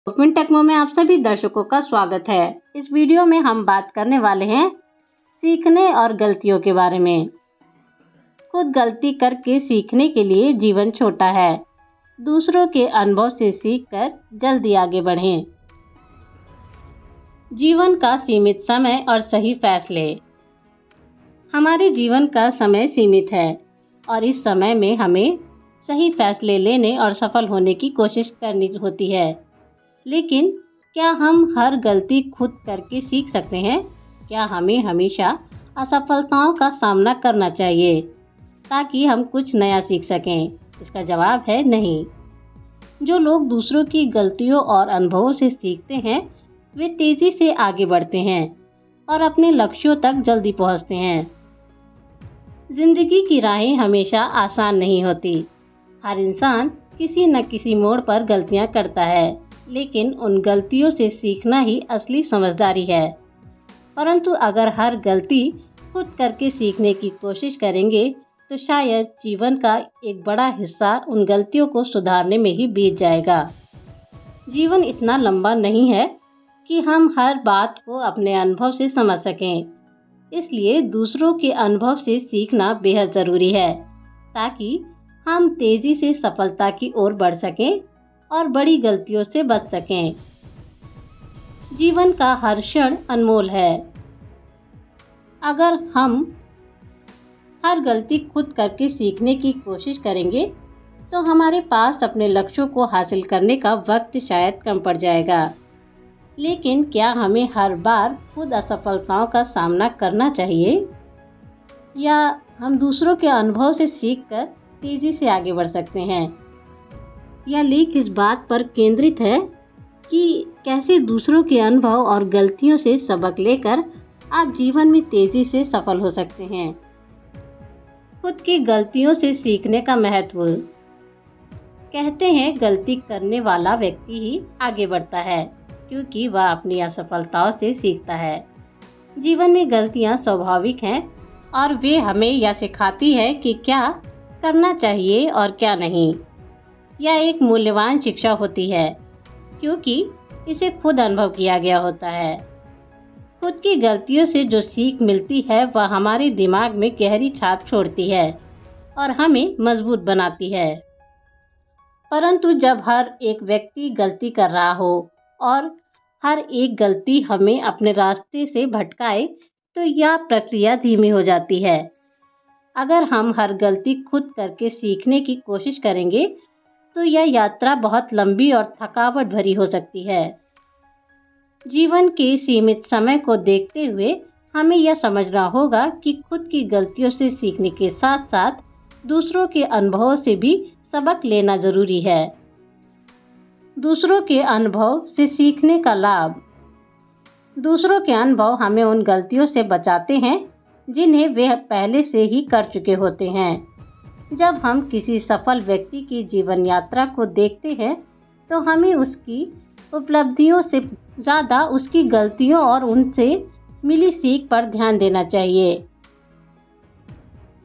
Open techno में आप सभी दर्शकों का स्वागत है। इस वीडियो में हम बात करने वाले हैं सीखने और गलतियों के बारे में। खुद गलती करके सीखने के लिए जीवन छोटा है। दूसरों के अनुभव से सीखकर जल्दी आगे बढ़ें। जीवन का सीमित समय और सही फैसले। हमारे जीवन का समय सीमित है और इस समय में हमें सही फैसले लेने और सफल होने की कोशिश करनी होती है। लेकिन क्या हम हर गलती खुद करके सीख सकते हैं? क्या हमें हमेशा असफलताओं का सामना करना चाहिए ताकि हम कुछ नया सीख सकें? इसका जवाब है नहीं। जो लोग दूसरों की गलतियों और अनुभवों से सीखते हैं, वे तेजी से आगे बढ़ते हैं और अपने लक्ष्यों तक जल्दी पहुंचते हैं। जिंदगी की राहें हमेशा आसान नहीं होती। हर इंसान किसी न किसी मोड़ पर गलतियां करता है, लेकिन उन गलतियों से सीखना ही असली समझदारी है। परंतु अगर हर गलती खुद करके सीखने की कोशिश करेंगे तो शायद जीवन का एक बड़ा हिस्सा उन गलतियों को सुधारने में ही बीत जाएगा। जीवन इतना लंबा नहीं है कि हम हर बात को अपने अनुभव से समझ सकें। इसलिए दूसरों के अनुभव से सीखना बेहद ज़रूरी है ताकि हम तेज़ी से सफलता की ओर बढ़ सकें और बड़ी गलतियों से बच सकें। जीवन का हर क्षण अनमोल है। अगर हम हर गलती खुद करके सीखने की कोशिश करेंगे तो हमारे पास अपने लक्ष्यों को हासिल करने का वक्त शायद कम पड़ जाएगा। लेकिन क्या हमें हर बार खुद असफलताओं का सामना करना चाहिए, या हम दूसरों के अनुभव से सीखकर तेज़ी से आगे बढ़ सकते हैं? यह लेख इस बात पर केंद्रित है कि कैसे दूसरों के अनुभव और गलतियों से सबक लेकर आप जीवन में तेजी से सफल हो सकते हैं। खुद की गलतियों से सीखने का महत्व। कहते हैं गलती करने वाला व्यक्ति ही आगे बढ़ता है, क्योंकि वह अपनी असफलताओं से सीखता है। जीवन में गलतियां स्वाभाविक हैं और वे हमें यह सिखाती है कि क्या करना चाहिए और क्या नहीं। यह एक मूल्यवान शिक्षा होती है क्योंकि इसे खुद अनुभव किया गया होता है। खुद की गलतियों से जो सीख मिलती है वह हमारे दिमाग में गहरी छाप छोड़ती है और हमें मजबूत बनाती है। परंतु जब हर एक व्यक्ति गलती कर रहा हो और हर एक गलती हमें अपने रास्ते से भटकाए तो यह प्रक्रिया धीमी हो जाती है। अगर हम हर गलती खुद करके सीखने की कोशिश करेंगे तो यह यात्रा बहुत लंबी और थकावट भरी हो सकती है। जीवन के सीमित समय को देखते हुए हमें यह समझना होगा कि खुद की गलतियों से सीखने के साथ साथ दूसरों के अनुभवों से भी सबक लेना जरूरी है। दूसरों के अनुभव से सीखने का लाभ। दूसरों के अनुभव हमें उन गलतियों से बचाते हैं जिन्हें वे पहले से ही कर चुके होते हैं। जब हम किसी सफल व्यक्ति की जीवन यात्रा को देखते हैं तो हमें उसकी उपलब्धियों से ज़्यादा उसकी गलतियों और उनसे मिली सीख पर ध्यान देना चाहिए।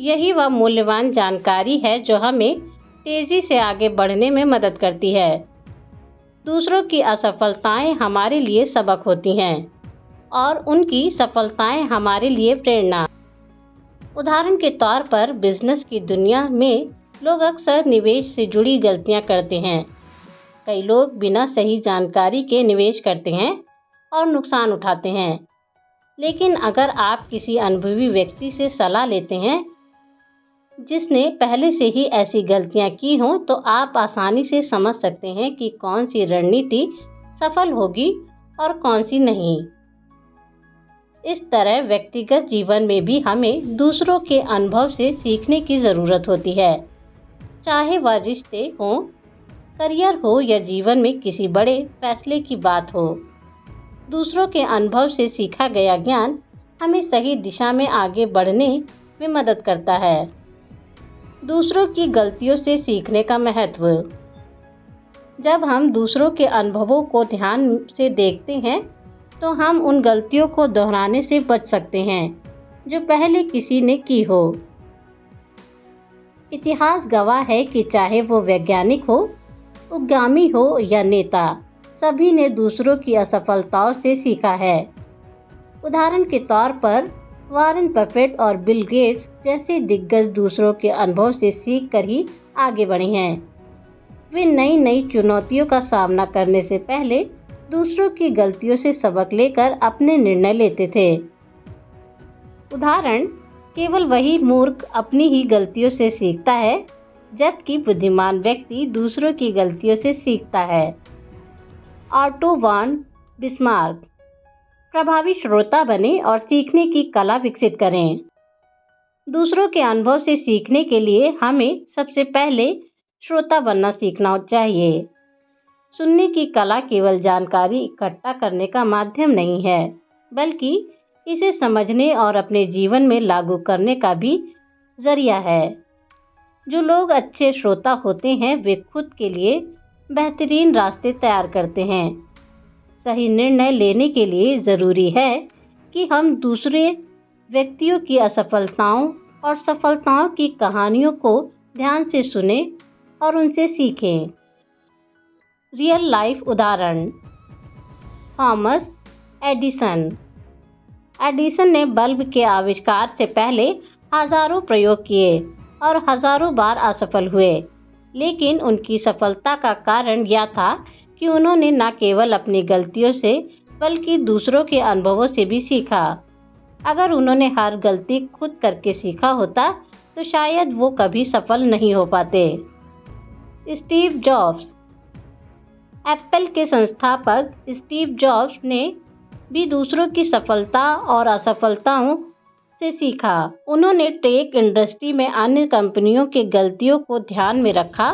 यही वह मूल्यवान जानकारी है जो हमें तेज़ी से आगे बढ़ने में मदद करती है। दूसरों की असफलताएं हमारे लिए सबक होती हैं और उनकी सफलताएं हमारे लिए प्रेरणा। उदाहरण के तौर पर बिजनेस की दुनिया में लोग अक्सर निवेश से जुड़ी गलतियां करते हैं। कई लोग बिना सही जानकारी के निवेश करते हैं और नुकसान उठाते हैं। लेकिन अगर आप किसी अनुभवी व्यक्ति से सलाह लेते हैं जिसने पहले से ही ऐसी गलतियां की हों तो आप आसानी से समझ सकते हैं कि कौन सी रणनीति सफल होगी और कौन सी नहीं। इस तरह व्यक्तिगत जीवन में भी हमें दूसरों के अनुभव से सीखने की ज़रूरत होती है, चाहे वह रिश्ते हों, करियर हो या जीवन में किसी बड़े फैसले की बात हो। दूसरों के अनुभव से सीखा गया ज्ञान हमें सही दिशा में आगे बढ़ने में मदद करता है। दूसरों की गलतियों से सीखने का महत्व। जब हम दूसरों के अनुभवों को ध्यान से देखते हैं तो हम उन गलतियों को दोहराने से बच सकते हैं जो पहले किसी ने की हो। इतिहास गवाह है कि चाहे वो वैज्ञानिक हो, उद्यमी हो या नेता, सभी ने दूसरों की असफलताओं से सीखा है। उदाहरण के तौर पर वॉरेन बफेट और बिल गेट्स जैसे दिग्गज दूसरों के अनुभव से सीख कर ही आगे बढ़े हैं। वे नई नई चुनौतियों का सामना करने से पहले दूसरों की गलतियों से सबक लेकर अपने निर्णय लेते थे। उदाहरण, केवल वही मूर्ख अपनी ही गलतियों से सीखता है, जबकि बुद्धिमान व्यक्ति दूसरों की गलतियों से सीखता है। Otto von Bismarck. प्रभावी श्रोता बने और सीखने की कला विकसित करें। दूसरों के अनुभव से सीखने के लिए हमें सबसे पहले श्रोता बनना सीखना चाहिए। सुनने की कला केवल जानकारी इकट्ठा करने का माध्यम नहीं है, बल्कि इसे समझने और अपने जीवन में लागू करने का भी जरिया है। जो लोग अच्छे श्रोता होते हैं वे खुद के लिए बेहतरीन रास्ते तैयार करते हैं। सही निर्णय लेने के लिए ज़रूरी है कि हम दूसरे व्यक्तियों की असफलताओं और सफलताओं की कहानियों को ध्यान से सुने और उनसे सीखें। रियल लाइफ उदाहरण, थॉमस एडिसन। एडिसन ने बल्ब के आविष्कार से पहले हजारों प्रयोग किए और हजारों बार असफल हुए, लेकिन उनकी सफलता का कारण यह था कि उन्होंने न केवल अपनी गलतियों से बल्कि दूसरों के अनुभवों से भी सीखा। अगर उन्होंने हर गलती खुद करके सीखा होता तो शायद वो कभी सफल नहीं हो पाते। Steve jobs. एप्पल के संस्थापक स्टीव जॉब्स ने भी दूसरों की सफलता और असफलताओं से सीखा। उन्होंने टेक इंडस्ट्री में अन्य कंपनियों की गलतियों को ध्यान में रखा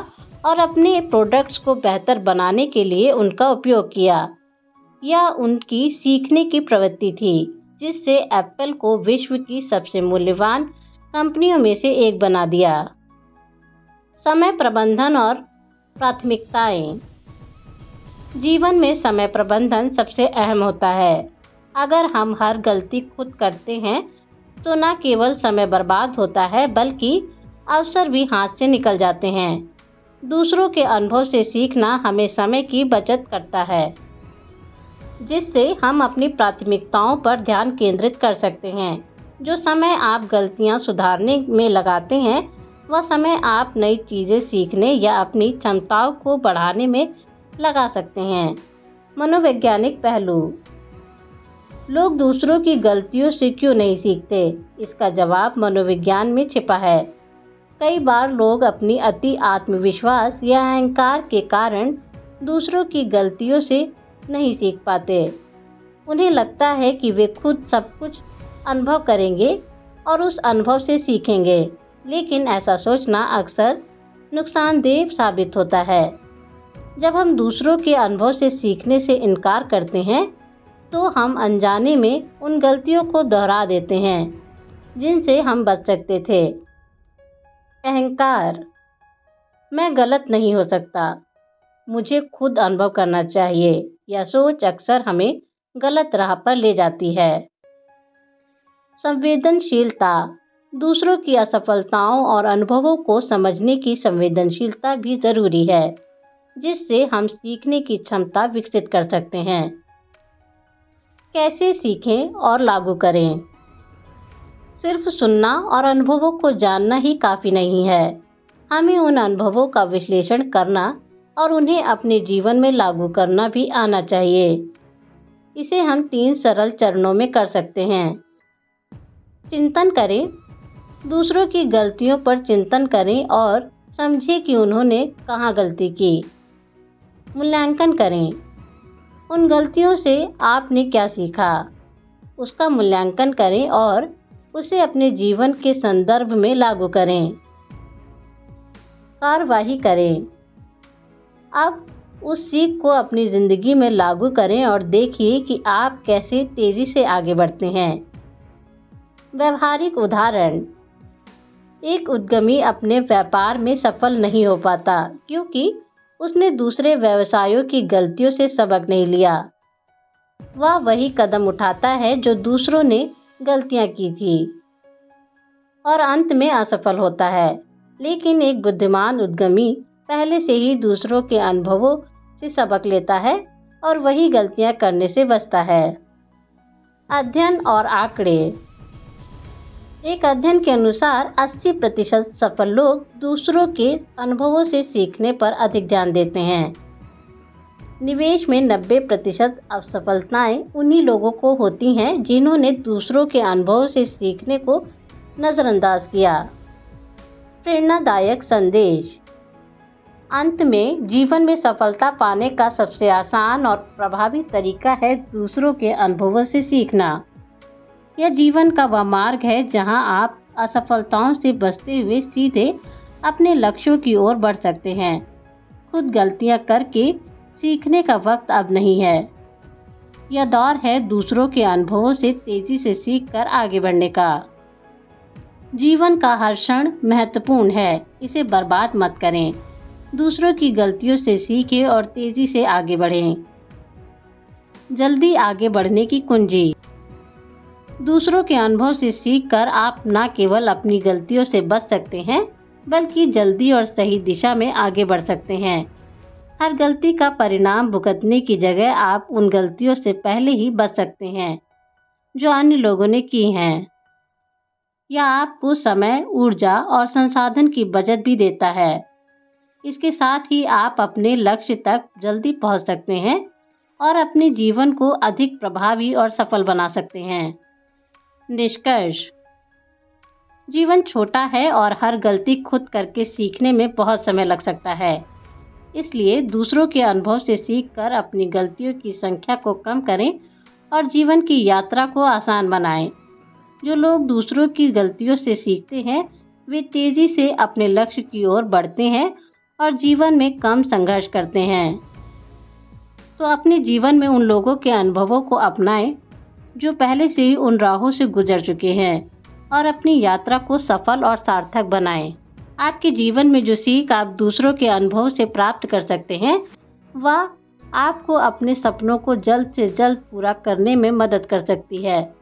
और अपने प्रोडक्ट्स को बेहतर बनाने के लिए उनका उपयोग किया। यह उनकी सीखने की प्रवृत्ति थी, जिससे एप्पल को विश्व की सबसे मूल्यवान कंपनियों में से एक बना दिया। समय प्रबंधन और प्राथमिकताएं। जीवन में समय प्रबंधन सबसे अहम होता है। अगर हम हर गलती खुद करते हैं तो न केवल समय बर्बाद होता है, बल्कि अवसर भी हाथ से निकल जाते हैं। दूसरों के अनुभव से सीखना हमें समय की बचत करता है, जिससे हम अपनी प्राथमिकताओं पर ध्यान केंद्रित कर सकते हैं। जो समय आप गलतियां सुधारने में लगाते हैं, वह समय आप नई चीज़ें सीखने या अपनी क्षमताओं को बढ़ाने में लगा सकते हैं। मनोवैज्ञानिक पहलू। लोग दूसरों की गलतियों से क्यों नहीं सीखते? इसका जवाब मनोविज्ञान में छिपा है। कई बार लोग अपनी अति आत्मविश्वास या अहंकार के कारण दूसरों की गलतियों से नहीं सीख पाते। उन्हें लगता है कि वे खुद सब कुछ अनुभव करेंगे और उस अनुभव से सीखेंगे, लेकिन ऐसा सोचना अक्सर नुकसानदेह साबित होता है। जब हम दूसरों के अनुभव से सीखने से इनकार करते हैं तो हम अनजाने में उन गलतियों को दोहरा देते हैं जिनसे हम बच सकते थे। अहंकार। मैं गलत नहीं हो सकता, मुझे खुद अनुभव करना चाहिए। यह सोच अक्सर हमें गलत राह पर ले जाती है। संवेदनशीलता। दूसरों की असफलताओं और अनुभवों को समझने की संवेदनशीलता भी ज़रूरी है, जिससे हम सीखने की क्षमता विकसित कर सकते हैं। कैसे सीखें और लागू करें? सिर्फ सुनना और अनुभवों को जानना ही काफ़ी नहीं है। हमें उन अनुभवों का विश्लेषण करना और उन्हें अपने जीवन में लागू करना भी आना चाहिए। इसे हम 3 सरल चरणों में कर सकते हैं। चिंतन करें। दूसरों की गलतियों पर चिंतन करें और समझें कि उन्होंने कहाँ गलती की। मूल्यांकन करें। उन गलतियों से आपने क्या सीखा, उसका मूल्यांकन करें और उसे अपने जीवन के संदर्भ में लागू करें। कार्यवाही करें। अब उस सीख को अपनी ज़िंदगी में लागू करें और देखिए कि आप कैसे तेज़ी से आगे बढ़ते हैं। व्यावहारिक उदाहरण। एक उद्यमी अपने व्यापार में सफल नहीं हो पाता क्योंकि उसने दूसरे व्यवसायों की गलतियों से सबक नहीं लिया। वह वही कदम उठाता है जो दूसरों ने गलतियां की थी और अंत में असफल होता है। लेकिन एक बुद्धिमान उद्यमी पहले से ही दूसरों के अनुभवों से सबक लेता है और वही गलतियां करने से बचता है। अध्ययन और आंकड़े। एक अध्ययन के अनुसार 80% सफल लोग दूसरों के अनुभवों से सीखने पर अधिक ध्यान देते हैं। निवेश में 90% असफलताएं उन्हीं लोगों को होती हैं जिन्होंने दूसरों के अनुभवों से सीखने को नज़रअंदाज किया। प्रेरणादायक संदेश। अंत में, जीवन में सफलता पाने का सबसे आसान और प्रभावी तरीका है दूसरों के अनुभवों से सीखना। यह जीवन का वह मार्ग है जहां आप असफलताओं से बचते हुए सीधे अपने लक्ष्यों की ओर बढ़ सकते हैं। खुद गलतियां करके सीखने का वक्त अब नहीं है। यह दौर है दूसरों के अनुभवों से तेजी से सीखकर आगे बढ़ने का। जीवन का हर क्षण महत्वपूर्ण है, इसे बर्बाद मत करें। दूसरों की गलतियों से सीखें और तेजी से आगे बढ़ें। जल्दी आगे बढ़ने की कुंजी। दूसरों के अनुभव से सीखकर आप न केवल अपनी गलतियों से बच सकते हैं, बल्कि जल्दी और सही दिशा में आगे बढ़ सकते हैं। हर गलती का परिणाम भुगतने की जगह आप उन गलतियों से पहले ही बच सकते हैं जो अन्य लोगों ने की हैं। यह आपको समय, ऊर्जा और संसाधन की बचत भी देता है। इसके साथ ही आप अपने लक्ष्य तक जल्दी पहुंच सकते हैं और अपने जीवन को अधिक प्रभावी और सफल बना सकते हैं। निष्कर्ष। जीवन छोटा है और हर गलती खुद करके सीखने में बहुत समय लग सकता है। इसलिए दूसरों के अनुभव से सीखकर अपनी गलतियों की संख्या को कम करें और जीवन की यात्रा को आसान बनाएं। जो लोग दूसरों की गलतियों से सीखते हैं, वे तेजी से अपने लक्ष्य की ओर बढ़ते हैं और जीवन में कम संघर्ष करते हैं। तो अपने जीवन में उन लोगों के अनुभवों को अपनाएं जो पहले से ही उन राहों से गुजर चुके हैं और अपनी यात्रा को सफल और सार्थक बनाएं। आपके जीवन में जो सीख आप दूसरों के अनुभव से प्राप्त कर सकते हैं, वह आपको अपने सपनों को जल्द से जल्द पूरा करने में मदद कर सकती है।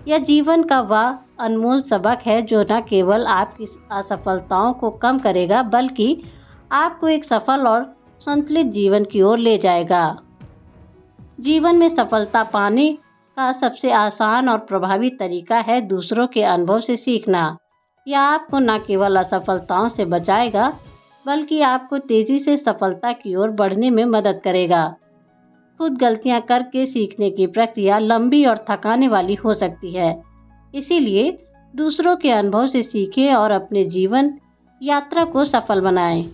यह जीवन का वह अनमोल सबक है जो न केवल आपकी असफलताओं को कम करेगा, बल्कि आपको एक सफल और संतुलित जीवन की ओर ले जाएगा। जीवन में सफलता पाने का सबसे आसान और प्रभावी तरीका है दूसरों के अनुभव से सीखना। यह आपको न केवल असफलताओं से बचाएगा, बल्कि आपको तेजी से सफलता की ओर बढ़ने में मदद करेगा। खुद गलतियां करके सीखने की प्रक्रिया लंबी और थकाने वाली हो सकती है। इसीलिए दूसरों के अनुभव से सीखें और अपने जीवन यात्रा को सफल बनाएं।